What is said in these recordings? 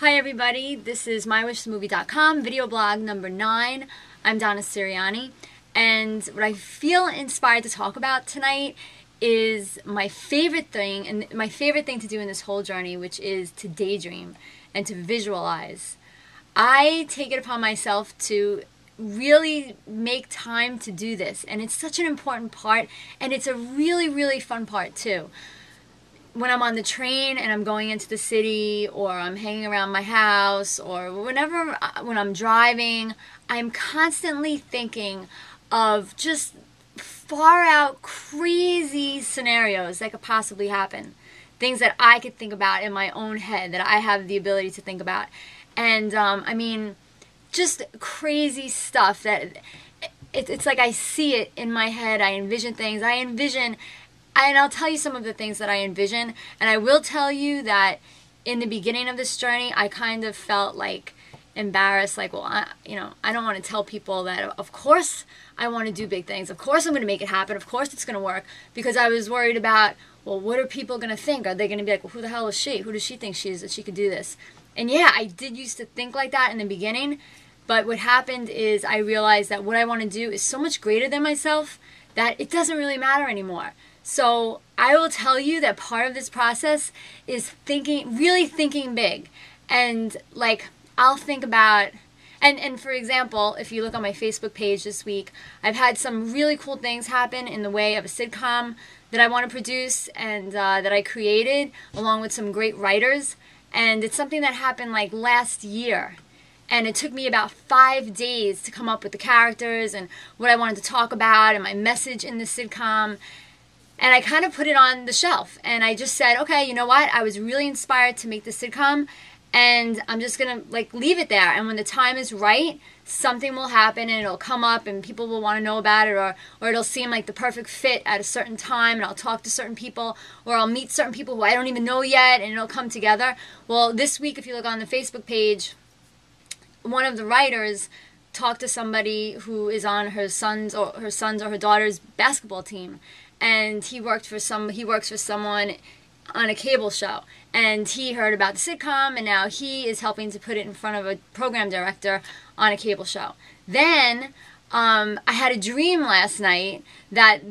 Hi everybody, this is mywishthemovie.com, video blog number 9. I'm Donna Sirianni, and what I feel inspired to talk about tonight is my favorite thing, and my favorite thing to do in this whole journey, which is to daydream and to visualize. I take it upon myself to really make time to do this, and it's such an important part, and it's a really fun part too. When I'm on the train and I'm going into the city, or I'm hanging around my house, or when I'm driving, I'm constantly thinking of just far out crazy scenarios that could possibly happen. Things that I could think about in my own head, that I have the ability to think about. And I mean, just crazy stuff that it's like I see it in my head. I envision things. And I'll tell you some of the things that I envision. And I will tell you that in the beginning of this journey, I kind of felt like embarrassed, like, well, I don't want to tell people that, of course, I want to do big things. Of course, I'm going to make it happen. Of course, it's going to work. Because I was worried about, well, what are people going to think? Are they going to be like, well, who the hell is she? Who does she think she is that she could do this? And yeah, I did used to think like that in the beginning. But what happened is I realized that what I want to do is so much greater than myself that it doesn't really matter anymore. So I will tell you that part of this process is really thinking big. And like, I'll think about, and for example, if you look on my Facebook page this week, I've had some really cool things happen in the way of a sitcom that I want to produce and that I created along with some great writers. And it's something that happened like last year. And it took me about 5 days to come up with the characters and what I wanted to talk about and my message in the sitcom. And I kind of put it on the shelf, and I just said, okay, you know what? I was really inspired to make the sitcom, and I'm just going to like leave it there. And when the time is right, something will happen, and it'll come up, and people will want to know about it, or it'll seem like the perfect fit at a certain time, and I'll talk to certain people, or I'll meet certain people who I don't even know yet, and it'll come together. Well, this week, if you look on the Facebook page, one of the writers talked to somebody who is on her son's or her daughter's basketball team. And he works for someone on a cable show, and he heard about the sitcom, and now he is helping to put it in front of a program director on a cable show. Then I had a dream last night that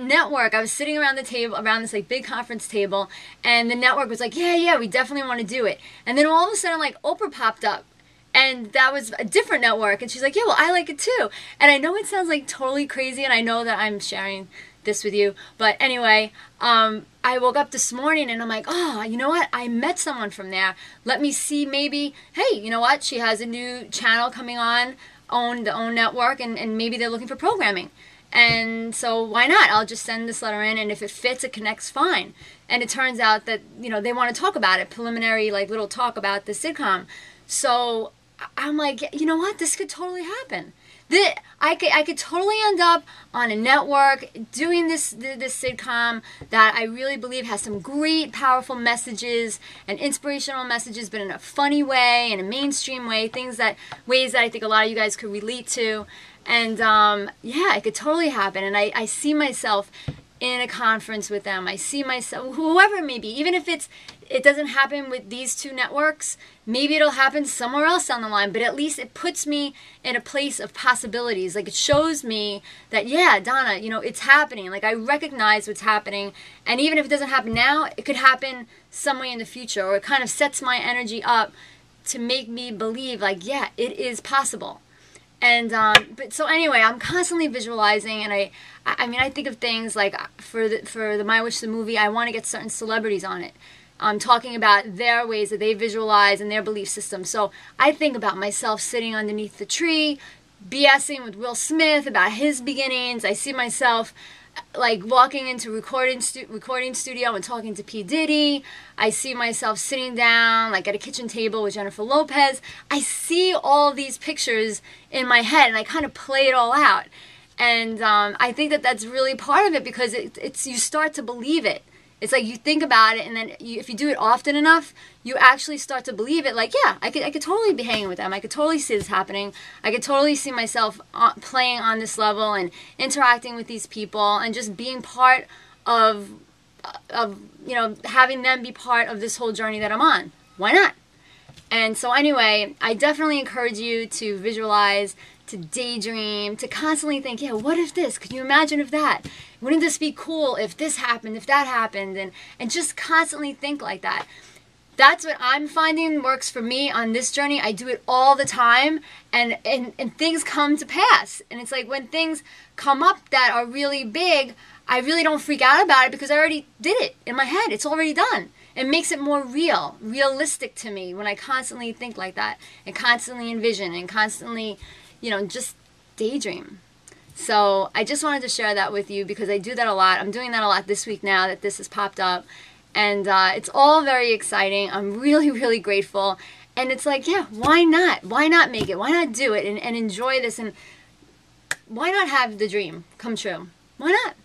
network. I was sitting around the table, around this like big conference table, and the network was like, yeah, we definitely want to do it. And then all of a sudden, like, Oprah popped up. And that was a different network, and she's like, yeah, well, I like it too. And I know it sounds like totally crazy, and I know that I'm sharing this with you, but anyway, I woke up this morning and I'm like, oh, you know what? I met someone from there. Let me see, maybe, hey, you know what? She has a new channel coming on, the own network, and maybe they're looking for programming. And so why not? I'll just send this letter in, and if it fits, it connects, fine. And it turns out that, they want to talk about it, preliminary, like, little talk about the sitcom. So I'm like, you know what? This could totally happen. I could totally end up on a network doing this sitcom that I really believe has some great, powerful messages and inspirational messages, but in a funny way, in a mainstream way, ways that I think a lot of you guys could relate to. And yeah, it could totally happen. And I see myself in a conference with them. I see myself, whoever it may be, even if it doesn't happen with these two networks, maybe it'll happen somewhere else down the line, but at least it puts me in a place of possibilities. Like, it shows me that, yeah, Donna, it's happening. Like, I recognize what's happening, and even if it doesn't happen now, it could happen some way in the future, or it kind of sets my energy up to make me believe, like, yeah, it is possible. And but so anyway, I'm constantly visualizing, and I mean, I think of things like for the My Wish the movie, I want to get certain celebrities on it. I'm talking about their ways that they visualize and their belief system. So I think about myself sitting underneath the tree, BSing with Will Smith about his beginnings. I see myself like walking into recording studio and talking to P. Diddy. I see myself sitting down like at a kitchen table with Jennifer Lopez. I see all these pictures in my head, and I kind of play it all out. And I think that that's really part of it, because you start to believe it. It's like you think about it, and then if you do it often enough, you actually start to believe it. Like, yeah, I could totally be hanging with them. I could totally see this happening. I could totally see myself playing on this level and interacting with these people and just being part of having them be part of this whole journey that I'm on. Why not? And so anyway, I definitely encourage you to visualize, to daydream, to constantly think, yeah, what if this? Could you imagine if that? Wouldn't this be cool if this happened, if that happened? And just constantly think like that. That's what I'm finding works for me on this journey. I do it all the time, and things come to pass. And it's like when things come up that are really big, I really don't freak out about it because I already did it in my head. It's already done. It makes it more realistic to me when I constantly think like that and constantly envision and constantly, you know, just daydream. So I just wanted to share that with you because I do that a lot. I'm doing that a lot this week now that this has popped up. And it's all very exciting. I'm really, really grateful. And it's like, yeah, why not? Why not make it? Why not do it and enjoy this? And why not have the dream come true? Why not?